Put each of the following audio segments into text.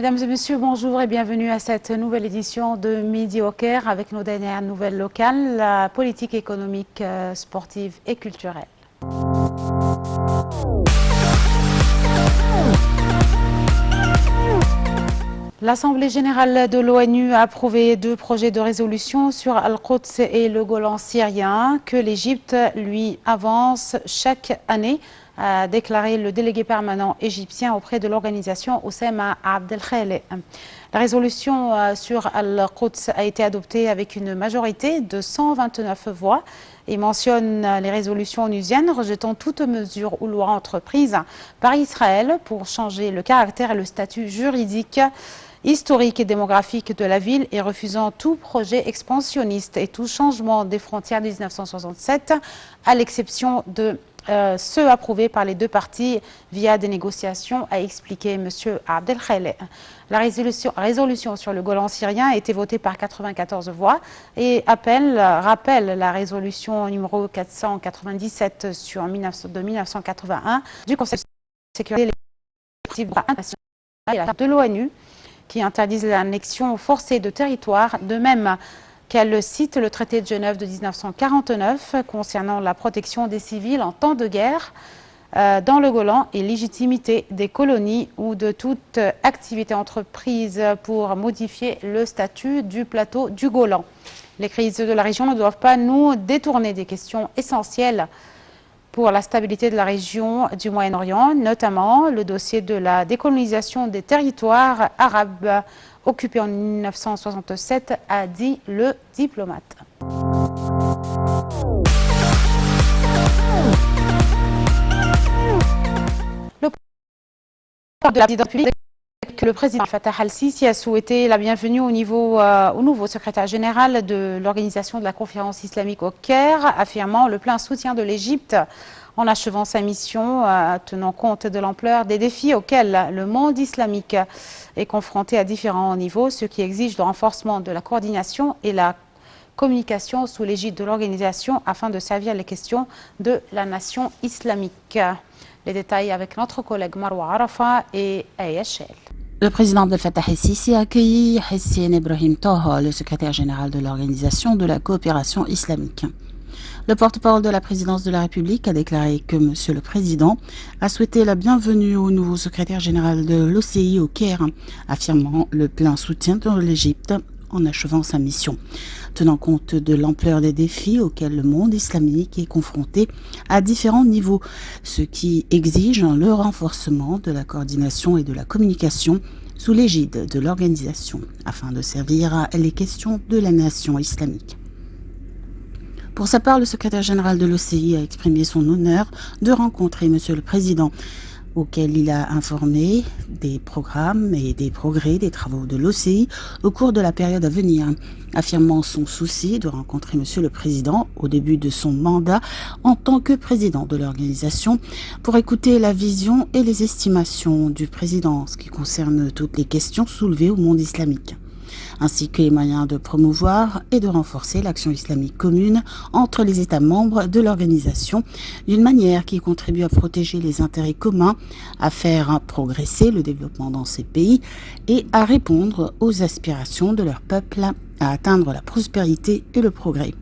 Mesdames et messieurs, bonjour et bienvenue à cette nouvelle édition de Midi au Caire avec nos dernières nouvelles locales, la politique économique, sportive et culturelle. L'Assemblée générale de l'ONU a approuvé 2 projets de résolution sur Al-Quds et le Golan syrien que l'Égypte lui avance chaque année, a déclaré le délégué permanent égyptien auprès de l'organisation Oussama Abdelkhalek. La résolution sur Al-Quds a été adoptée avec une majorité de 129 voix et mentionne les résolutions onusiennes rejetant toute mesure ou loi entreprise par Israël pour changer le caractère et le statut juridique, historique et démographique de la ville et refusant tout projet expansionniste et tout changement des frontières de 1967, à l'exception de ceux approuvés par les 2 parties via des négociations, a expliqué M. Abdelkhalek. La résolution sur le Golan syrien a été votée par 94 voix et rappelle la résolution numéro 497 de 1981 du Conseil de sécurité de l'ONU qui interdisent l'annexion forcée de territoires, de même qu'elle cite le traité de Genève de 1949 concernant la protection des civils en temps de guerre dans le Golan et légitimité des colonies ou de toute activité entreprise pour modifier le statut du plateau du Golan. Les crises de la région ne doivent pas nous détourner des questions essentielles pour la stabilité de la région du Moyen-Orient, notamment le dossier de la décolonisation des territoires arabes occupés en 1967, a dit le diplomate. Le président Fattah al-Sisi a souhaité la bienvenue au nouveau secrétaire général de l'Organisation de la conférence islamique au Caire, affirmant le plein soutien de l'Égypte en achevant sa mission, tenant compte de l'ampleur des défis auxquels le monde islamique est confronté à différents niveaux, ce qui exige le renforcement de la coordination et la communication sous l'égide de l'organisation afin de servir les questions de la nation islamique. Les détails avec notre collègue Marwa Arafa et Aya Chel. Le président Abdel Fattah el-Sisi a accueilli Hissien Ibrahim Taha, le secrétaire général de l'Organisation de la coopération islamique. Le porte-parole de la présidence de la République a déclaré que Monsieur le Président a souhaité la bienvenue au nouveau secrétaire général de l'OCI au Caire, affirmant le plein soutien de l'Égypte en achevant sa mission. Tenant compte de l'ampleur des défis auxquels le monde islamique est confronté à différents niveaux, ce qui exige le renforcement de la coordination et de la communication sous l'égide de l'organisation, afin de servir les questions de la nation islamique. Pour sa part, le secrétaire général de l'OCI a exprimé son honneur de rencontrer Monsieur le Président, auquel il a informé des programmes et des progrès des travaux de l'OCI au cours de la période à venir, affirmant son souci de rencontrer Monsieur le Président au début de son mandat en tant que président de l'organisation pour écouter la vision et les estimations du président en ce qui concerne toutes les questions soulevées au monde islamique, ainsi que les moyens de promouvoir et de renforcer l'action islamique commune entre les États membres de l'organisation d'une manière qui contribue à protéger les intérêts communs, à faire progresser le développement dans ces pays et à répondre aux aspirations de leur peuple à atteindre la prospérité et le progrès.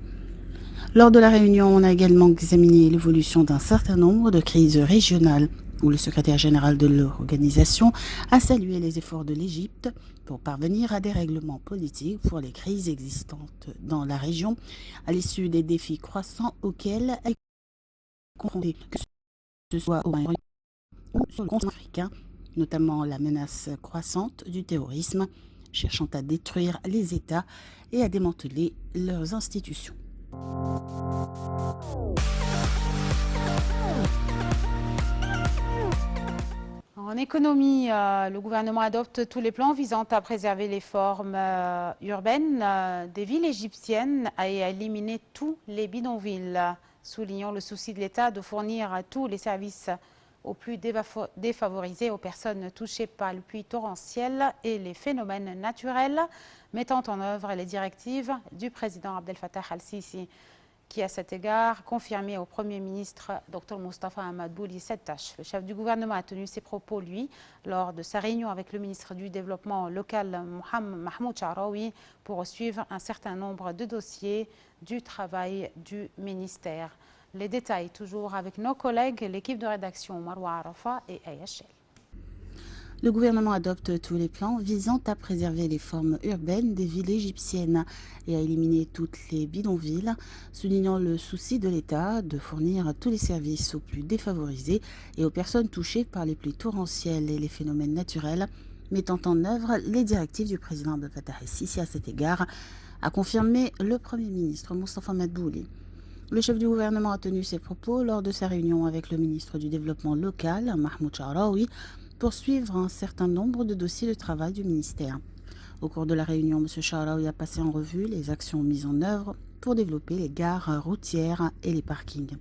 Lors de la réunion, on a également examiné l'évolution d'un certain nombre de crises régionales où le secrétaire général de l'organisation a salué les efforts de l'Égypte pour parvenir à des règlements politiques pour les crises existantes dans la région, à l'issue des défis croissants auxquels elle est confrontée, que ce soit au Moyen-Orient ou sur le continent africain, notamment la menace croissante du terrorisme, cherchant à détruire les États et à démanteler leurs institutions. En économie, le gouvernement adopte tous les plans visant à préserver les formes urbaines des villes égyptiennes et à éliminer tous les bidonvilles, soulignant le souci de l'État de fournir tous les services aux plus défavorisés, aux personnes touchées par le pluie torrentielle et les phénomènes naturels, mettant en œuvre les directives du président Abdel Fattah al-Sisi, qui, à cet égard, confirmé au Premier ministre Dr Moustapha Madbouli cette tâche. Le chef du gouvernement a tenu ses propos, lui, lors de sa réunion avec le ministre du Développement local, Mahmoud Charaoui, pour suivre un certain nombre de dossiers du travail du ministère. Les détails, toujours avec nos collègues, l'équipe de rédaction Marwa Arafa et Ayachel. Le gouvernement adopte tous les plans visant à préserver les formes urbaines des villes égyptiennes et à éliminer toutes les bidonvilles, soulignant le souci de l'État de fournir tous les services aux plus défavorisés et aux personnes touchées par les pluies torrentielles et les phénomènes naturels, mettant en œuvre les directives du président Abdel Fattah el-Sisi à cet égard, a confirmé le Premier ministre Moustapha Madbouli. Le chef du gouvernement a tenu ses propos lors de sa réunion avec le ministre du Développement local, Mahmoud Charaoui, pour suivre un certain nombre de dossiers de travail du ministère. Au cours de la réunion, M. Charaoui a passé en revue les actions mises en œuvre pour développer les gares routières et les parkings.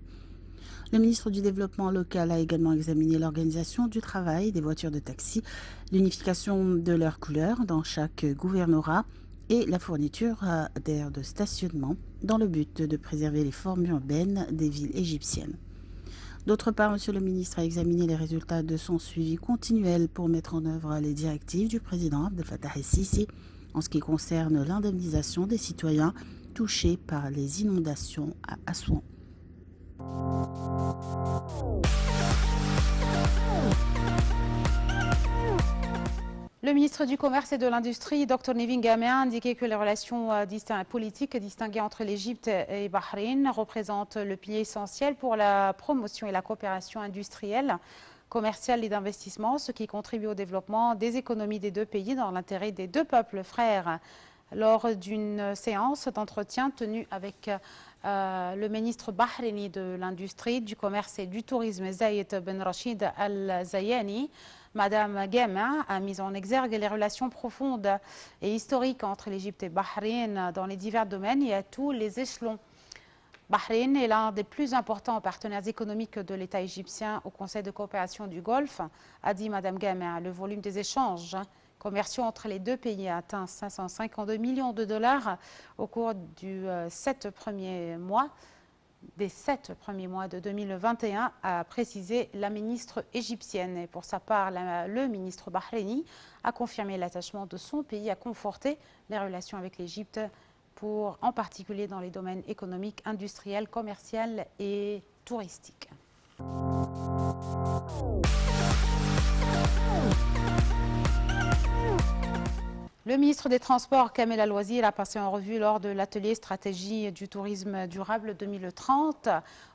Le ministre du Développement local a également examiné l'organisation du travail des voitures de taxi, l'unification de leurs couleurs dans chaque gouvernorat et la fourniture d'aires de stationnement dans le but de préserver les formes urbaines des villes égyptiennes. D'autre part, M. le ministre a examiné les résultats de son suivi continuel pour mettre en œuvre les directives du président Abdel Fattah el-Sisi en ce qui concerne l'indemnisation des citoyens touchés par les inondations à Assouan. Le ministre du Commerce et de l'Industrie, Dr Nevin Gamé, a indiqué que les relations politiques distinguées entre l'Égypte et Bahreïn représentent le pilier essentiel pour la promotion et la coopération industrielle, commerciale et d'investissement, ce qui contribue au développement des économies des deux pays dans l'intérêt des deux peuples frères. Lors d'une séance d'entretien tenue avec le ministre bahreïni de l'Industrie, du Commerce et du Tourisme, Zayed Ben Rachid Al-Zayani, Madame Gamé a mis en exergue les relations profondes et historiques entre l'Égypte et Bahreïn dans les divers domaines et à tous les échelons. Bahreïn est l'un des plus importants partenaires économiques de l'État égyptien au Conseil de coopération du Golfe, a dit Madame Gamé. Le volume des échanges commerciaux entre les deux pays a atteint 552 millions de dollars au cours des 7 premiers mois de 2021, a précisé la ministre égyptienne. Et pour sa part, le ministre bahreïni a confirmé l'attachement de son pays à conforter les relations avec l'Égypte, en particulier dans les domaines économiques, industriels, commerciaux et touristiques. Le ministre des Transports, Kamel Al-Wazir, a passé en revue lors de l'atelier Stratégie du tourisme durable 2030,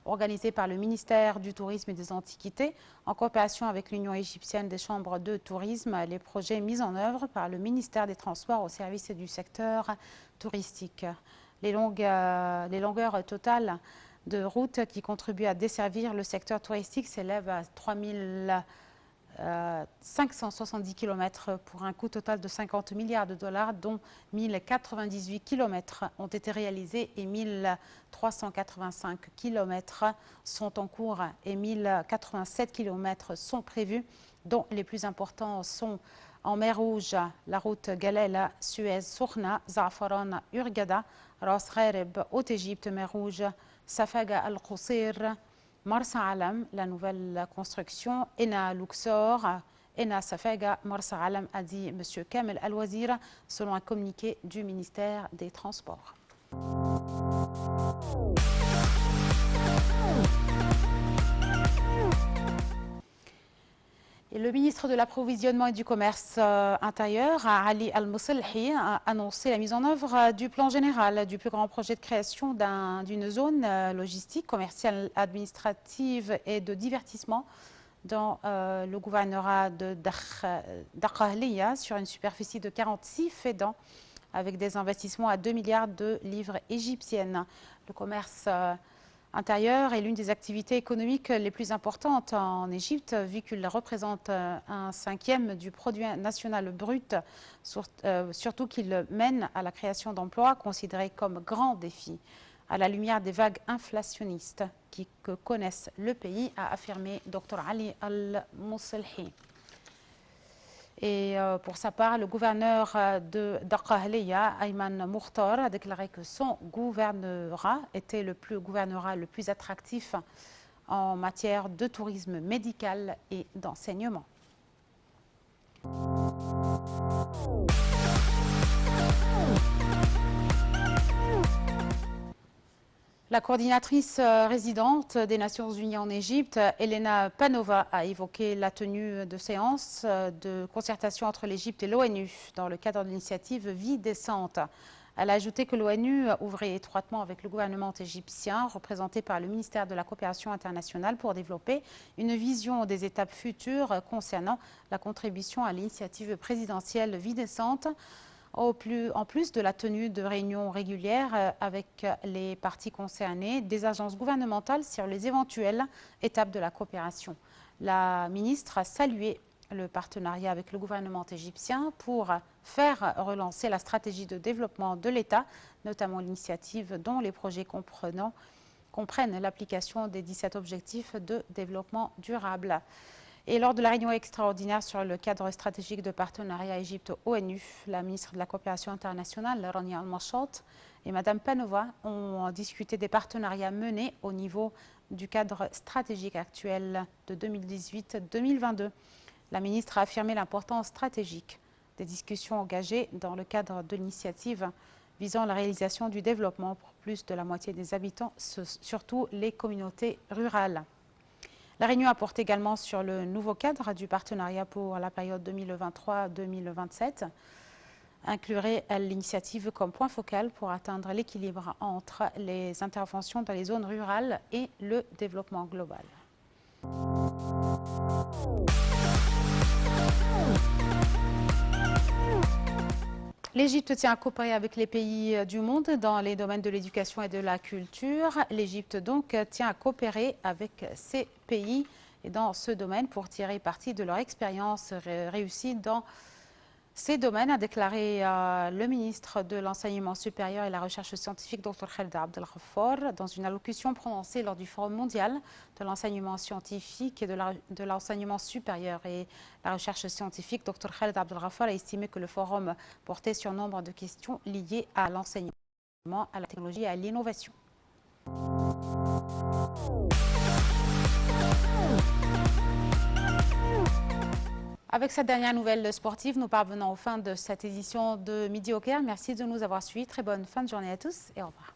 organisé par le ministère du Tourisme et des Antiquités, en coopération avec l'Union égyptienne des chambres de tourisme, les projets mis en œuvre par le ministère des Transports au service du secteur touristique. Les longueurs totales de routes qui contribuent à desservir le secteur touristique s'élèvent à 570 km pour un coût total de 50 milliards de dollars, dont 1098 km ont été réalisés et 1385 km sont en cours et 1087 km sont prévus, dont les plus importants sont en mer Rouge, la route Galela, Suez, Sourna, Za'afaran, Hurghada, Ras Gharib, Haute-Égypte, mer Rouge, Safaga Al-Qusir, Marsa Alam, la nouvelle construction, Ena Luxor, Ena Safaga, Marsa Alam, a dit M. Kamel Al-Wazir, selon un communiqué du ministère des Transports. Et le ministre de l'Approvisionnement et du Commerce intérieur, Ali Al-Mousselhi, a annoncé la mise en œuvre du plan général du plus grand projet de création d'une zone logistique, commerciale, administrative et de divertissement dans le gouvernorat de Dakhliya sur une superficie de 46 fédans avec des investissements à 2 milliards de livres égyptiennes. Le commerce intérieur est l'une des activités économiques les plus importantes en Égypte, vu qu'il représente un cinquième du produit national brut, surtout qu'il mène à la création d'emplois considérés comme grand défi à la lumière des vagues inflationnistes que connaissent le pays, a affirmé Dr Ali Al-Mousselhi. Et pour sa part, le gouverneur de Dakhahliya, Ayman Mukhtar, a déclaré que son gouvernorat était le plus attractif en matière de tourisme médical et d'enseignement. La coordinatrice résidente des Nations Unies en Égypte, Elena Panova, a évoqué la tenue de séances de concertation entre l'Égypte et l'ONU dans le cadre de l'initiative Vie décente. Elle a ajouté que l'ONU ouvrait étroitement avec le gouvernement égyptien, représenté par le ministère de la Coopération internationale, pour développer une vision des étapes futures concernant la contribution à l'initiative présidentielle Vie décente. En plus de la tenue de réunions régulières avec les parties concernées, des agences gouvernementales sur les éventuelles étapes de la coopération. La ministre a salué le partenariat avec le gouvernement égyptien pour faire relancer la stratégie de développement de l'État, notamment l'initiative dont les projets comprennent l'application des 17 objectifs de développement durable. Et lors de la réunion extraordinaire sur le cadre stratégique de partenariat Égypte-ONU, la ministre de la Coopération internationale, Rania Al-Mashot, et Mme Panova ont discuté des partenariats menés au niveau du cadre stratégique actuel de 2018-2022. La ministre a affirmé l'importance stratégique des discussions engagées dans le cadre de l'initiative visant la réalisation du développement pour plus de la moitié des habitants, surtout les communautés rurales. La réunion porte également sur le nouveau cadre du partenariat pour la période 2023-2027, inclurait l'initiative comme point focal pour atteindre l'équilibre entre les interventions dans les zones rurales et le développement global. L'Égypte tient à coopérer avec les pays du monde dans les domaines de l'éducation et de la culture. L'Égypte donc tient à coopérer avec ces pays et dans ce domaine pour tirer parti de leur expérience réussie dans ces domaines, a déclaré le ministre de l'Enseignement supérieur et la Recherche scientifique, Dr Khaled Abdelghaffar, dans une allocution prononcée lors du Forum mondial de l'enseignement scientifique et de l'enseignement supérieur et la recherche scientifique. Dr Khaled Abdelghaffar a estimé que le forum portait sur nombre de questions liées à l'enseignement, à la technologie et à l'innovation. Avec cette dernière nouvelle sportive, nous parvenons aux fins de cette édition de Midi au Caire. Merci de nous avoir suivis. Très bonne fin de journée à tous et au revoir.